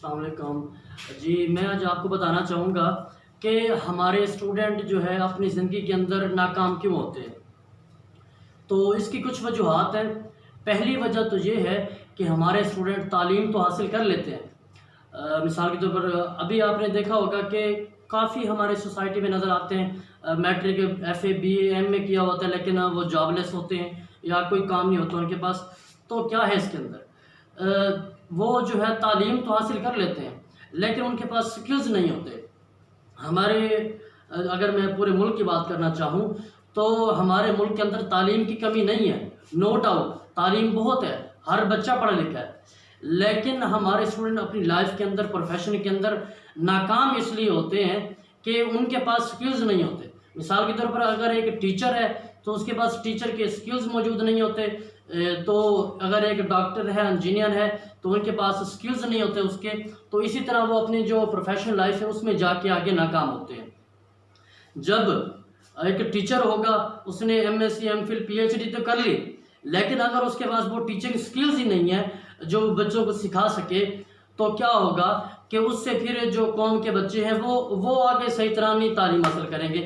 अस्सलाम वालेकुम जी। मैं आज आपको बताना चाहूँगा कि हमारे स्टूडेंट जो है अपनी ज़िंदगी के अंदर नाकाम क्यों होते हैं। तो इसकी कुछ वजूहात हैं। पहली वजह तो ये है कि हमारे स्टूडेंट तालीम तो हासिल कर लेते हैं। मिसाल के तौर पर अभी आपने देखा होगा कि काफ़ी हमारे सोसाइटी में नज़र आते हैं मैट्रिक FA BA MA किया होता है, लेकिन वो जॉबलेस होते हैं या कोई काम नहीं होता उनके पास। तो क्या है इसके अंदर, वो जो है तालीम तो हासिल कर लेते हैं लेकिन उनके पास स्किल्स नहीं होते। हमारे अगर मैं पूरे मुल्क की बात करना चाहूँ तो हमारे मुल्क के अंदर तालीम की कमी नहीं है, नो डाउट तालीम बहुत है, हर बच्चा पढ़ा लिखा है, लेकिन हमारे स्टूडेंट अपनी लाइफ के अंदर प्रोफेशन के अंदर नाकाम इसलिए होते हैं कि उनके पास स्किल्स नहीं होते। मिसाल के तौर पर अगर एक टीचर है तो उसके पास टीचर के स्किल्स मौजूद नहीं होते, तो अगर एक डॉक्टर है, इंजीनियर है, तो उनके पास स्किल्स नहीं होते उसके, तो इसी तरह वो अपनी जो प्रोफेशनल लाइफ है उसमें जाके आगे नाकाम होते हैं। जब एक टीचर होगा, उसने MSc MPhil PhD तो कर ली, लेकिन अगर उसके पास वो टीचिंग स्किल्स ही नहीं है जो बच्चों को सिखा सके, तो क्या होगा कि उससे फिर जो कौम के बच्चे हैं वो आगे सही तरह नहीं तालीम हासिल करेंगे,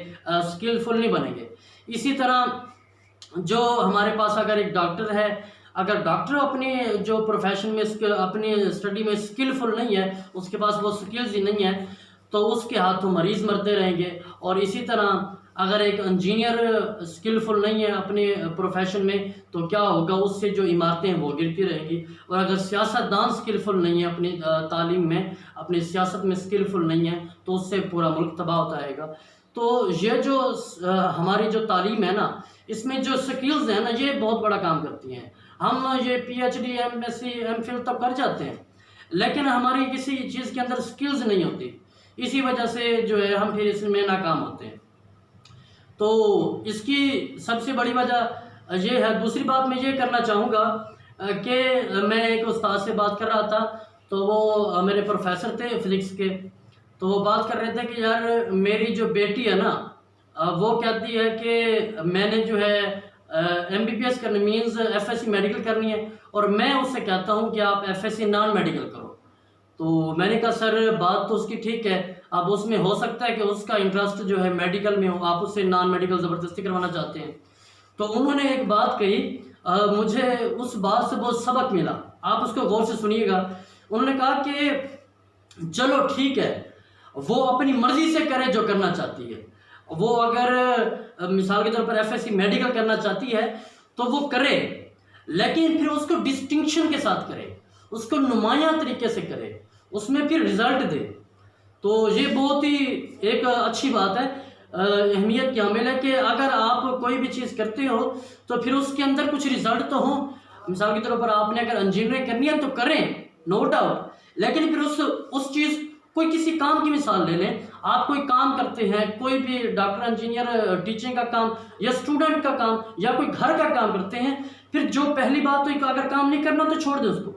स्किलफुल नहीं बनेंगे। इसी तरह जो हमारे पास अगर एक डॉक्टर है, अगर डॉक्टर अपने जो प्रोफेशन में अपनी स्टडी में स्किलफुल नहीं है, उसके पास वो स्किल्स ही नहीं है, तो उसके हाथों मरीज़ मरते रहेंगे। और इसी तरह अगर एक इंजीनियर स्किलफुल नहीं है अपने प्रोफेशन में, तो क्या होगा, उससे जो इमारतें हैं वो गिरती रहेंगी। और अगर सियासतदान स्किलफुल नहीं है अपनी तालीम में, अपनी सियासत में स्किलफुल नहीं है, तो उससे पूरा मुल्क तबाह होता रहेगा। तो ये जो हमारी जो तालीम है ना, इसमें जो स्किल्स हैं ना, ये बहुत बड़ा काम करती हैं। हम ये PhD MSc MPhil तब कर जाते हैं, लेकिन हमारी किसी चीज़ के अंदर स्किल्स नहीं होती, इसी वजह से जो है हम फिर इसमें नाकाम होते हैं। तो इसकी सबसे बड़ी वजह ये है। दूसरी बात मैं ये करना चाहूँगा कि मैं एक उस्ताद से बात कर रहा था, तो वो मेरे प्रोफेसर थे फिज़िक्स के, तो वो बात कर रहे थे कि यार मेरी जो बेटी है ना, वो कहती है कि मैंने जो है MBBS करनी मीन्स FSc मेडिकल करनी है, और मैं उससे कहता हूँ कि आप FSc नॉन मेडिकल करो। तो मैंने कहा सर बात तो उसकी ठीक है, अब उसमें हो सकता है कि उसका इंटरेस्ट जो है मेडिकल में हो, आप उससे नॉन मेडिकल ज़बरदस्ती करवाना चाहते हैं। तो उन्होंने एक बात कही, मुझे उस बात से बहुत सबक मिला, आप उसको गौर से सुनिएगा। उन्होंने कहा कि चलो ठीक है, वो अपनी मर्जी से करे जो करना चाहती है। वो अगर मिसाल के तौर पर FSc मेडिकल करना चाहती है तो वो करे, लेकिन फिर उसको डिस्टिंक्शन के साथ करे, उसको नुमायां तरीके से करे, उसमें फिर रिजल्ट दे। तो ये बहुत ही एक अच्छी बात है, अहमियत की हामिल है कि अगर आप कोई भी चीज़ करते हो तो फिर उसके अंदर कुछ रिजल्ट तो हो। मिसाल के तौर पर आपने अगर इंजीनियरिंग करनी है तो करें, नो डाउट, लेकिन फिर उस चीज़ कोई किसी काम की मिसाल ले लें। आप कोई काम करते हैं, कोई भी डॉक्टर इंजीनियर टीचिंग का काम या स्टूडेंट का काम या कोई घर का काम करते हैं, फिर जो पहली बात तो अगर काम नहीं करना तो छोड़ दें उसको,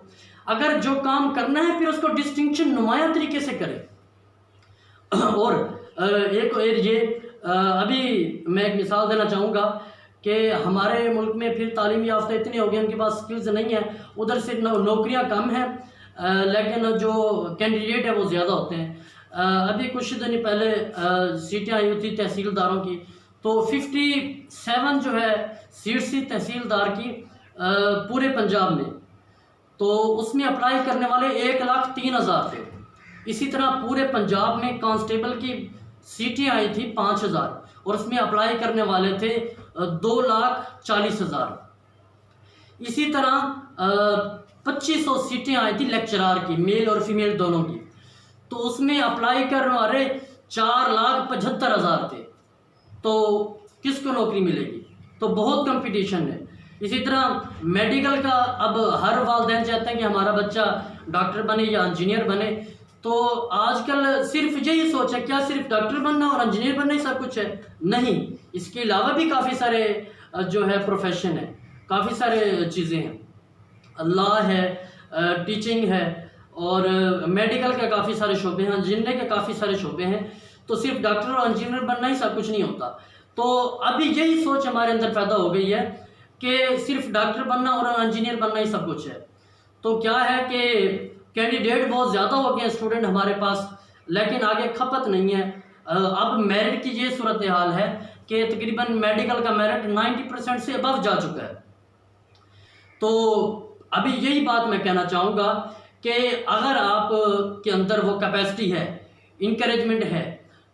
अगर जो काम करना है फिर उसको डिस्टिंक्शन नुमायां तरीके से करें। और एक ये अभी मैं एक मिसाल देना चाहूँगा कि हमारे मुल्क में फिर तालीम याफ्ता इतने हो गए, उनके पास स्किल्स नहीं है, उधर से नौकरियाँ कम हैं, लेकिन जो कैंडिडेट है वो ज़्यादा होते हैं। अभी कुछ दिन पहले सीटें आई हुई थी तहसीलदारों की, तो 57 जो है सीट्स थी तहसीलदार की पूरे पंजाब में, तो उसमें अप्लाई करने वाले 1,03,000 थे। इसी तरह पूरे पंजाब में कांस्टेबल की सीटें आई थी 5,000 और उसमें अप्लाई करने वाले थे 2,40,000। इसी तरह 2500 सीटें आई थी लेक्चरार की, मेल और फीमेल दोनों की, तो उसमें अप्लाई करने वाले 4,75,000 थे। तो किसको नौकरी मिलेगी? तो बहुत कंपटीशन है। इसी तरह मेडिकल का, अब हर वालिदैन चाहते हैं कि हमारा बच्चा डॉक्टर बने या इंजीनियर बने, तो आजकल सिर्फ यही सोच है, क्या सिर्फ डॉक्टर बनना और इंजीनियर बनना ही सब कुछ है? नहीं, इसके अलावा भी काफ़ी सारे जो है प्रोफेशन है, काफ़ी सारे चीज़ें हैं, लॉ है, टीचिंग है, और मेडिकल के काफ़ी सारे शोबे हैं, इंजीनियरिंग के काफ़ी सारे शोबे हैं। तो सिर्फ डॉक्टर और इंजीनियर बनना ही सब कुछ नहीं होता। तो अभी यही सोच हमारे अंदर पैदा हो गई है कि सिर्फ डॉक्टर बनना और इंजीनियर बनना ही सब कुछ है। तो क्या है कि कैंडिडेट बहुत ज़्यादा हो गए हैं स्टूडेंट हमारे पास, लेकिन आगे खपत नहीं है। अब मेरिट की ये सूरत हाल है कि तकरीबन मेडिकल का मेरिट 90% से अबव जा चुका है। तो अभी यही बात मैं कहना चाहूँगा कि अगर आप के अंदर वो कैपेसिटी है, इंकरेजमेंट है,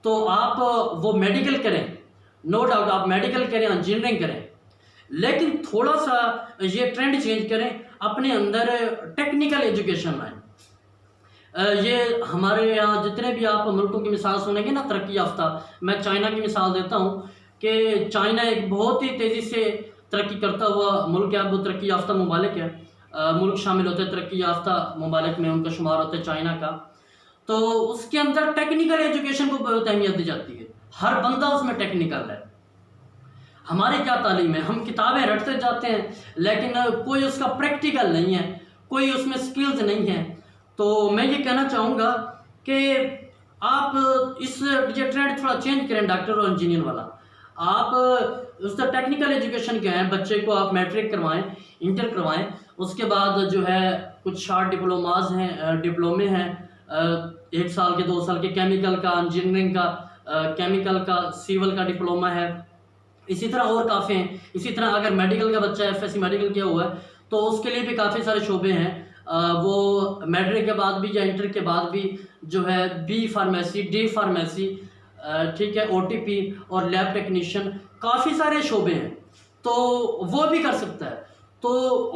तो आप वो मेडिकल करें, नो डाउट आप मेडिकल करें, इंजीनियरिंग करें, लेकिन थोड़ा सा ये ट्रेंड चेंज करें, अपने अंदर टेक्निकल एजुकेशन लाएं। ये हमारे यहाँ जितने भी आप मुल्कों की मिसाल सुनेंगे ना तरक्की याफ्ता, मैं चाइना की मिसाल देता हूँ कि चाइना एक बहुत ही तेज़ी से तरक्की करता हुआ मुल्क है। वो तरक्की याफ्ता ममालिक है, मुल्क शामिल होते हैं तरक्की याफ्ता ममालिक में, उनका शुमार होता है चाइना का। तो उसके अंदर टेक्निकल एजुकेशन को बहुत अहमियत दी जाती है, हर बंदा उसमें टेक्निकल है। हमारी क्या तालीम है, हम किताबें रटते जाते हैं लेकिन कोई उसका प्रैक्टिकल नहीं है, कोई उसमें स्किल्स नहीं है। तो मैं ये कहना चाहूँगा कि आप इस ये ट्रेंड थोड़ा चेंज करें डॉक्टर और इंजीनियर वाला। आप उसका टेक्निकल एजुकेशन क्या है, बच्चे को आप मैट्रिक करवाएं, इंटर करवाएं, उसके बाद जो है कुछ शार्ट डिप्लोमाज हैं, डिप्लोमे हैं, 1 साल के 2 साल के, केमिकल का, इंजीनियरिंग का, केमिकल का, सिविल का डिप्लोमा है, इसी तरह और काफ़ी हैं। इसी तरह अगर मेडिकल का बच्चा एफएससी मेडिकल किया हुआ है तो उसके लिए भी काफ़ी सारे शोबे हैं। वो मैट्रिक के बाद भी या इंटर के बाद भी जो है बी फार्मेसी, डी फार्मेसी, ठीक है, ओटीपी और लैब टेक्नीशियन, काफ़ी सारे शोबे हैं, तो वो भी कर सकता है। तो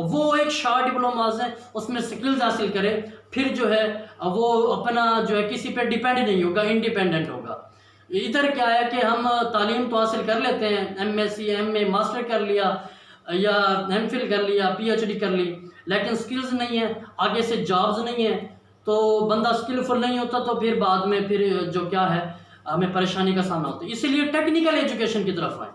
वो एक शार्ट डिप्लोमाज है, उसमें स्किल्स हासिल करे, फिर जो है वो अपना जो है किसी पे डिपेंड नहीं होगा, इंडिपेंडेंट होगा। इधर क्या है कि हम तालीम तो हासिल कर लेते हैं, एमएससी, एमए, मास्टर कर लिया या एमफिल कर लिया, पीएचडी कर ली, लेकिन स्किल्स नहीं है, आगे से जॉब्स नहीं है, तो बंदा स्किलफुल नहीं होता, तो फिर बाद में फिर जो क्या है हमें परेशानी का सामना होता है। इसीलिए टेक्निकल एजुकेशन की तरफ आए।